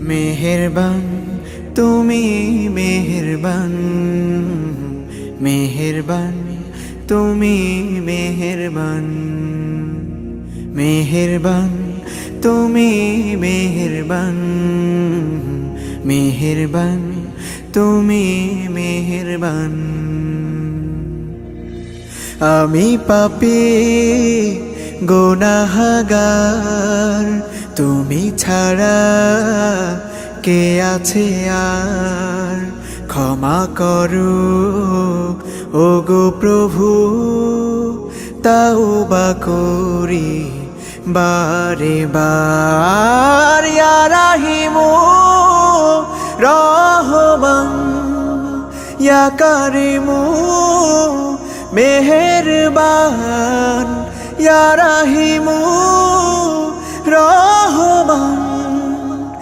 মেহেরবান তুমি মেহেরবান, মেহেরবান তুমি মেহেরবান, মেহেরবান তুমি মেহেরবান, মেহেরবান তুমি মেহেরবান। আমি পাপী গুনাহগার, তুমি ছাড়া কে আছে আর? ক্ষমা করো ওগো প্রভু, তাওবা করি বারে বার। ইয়া রাহিমু রহমান, ইয়া কারিমু মেহেরবান, ইয়া রাহিমু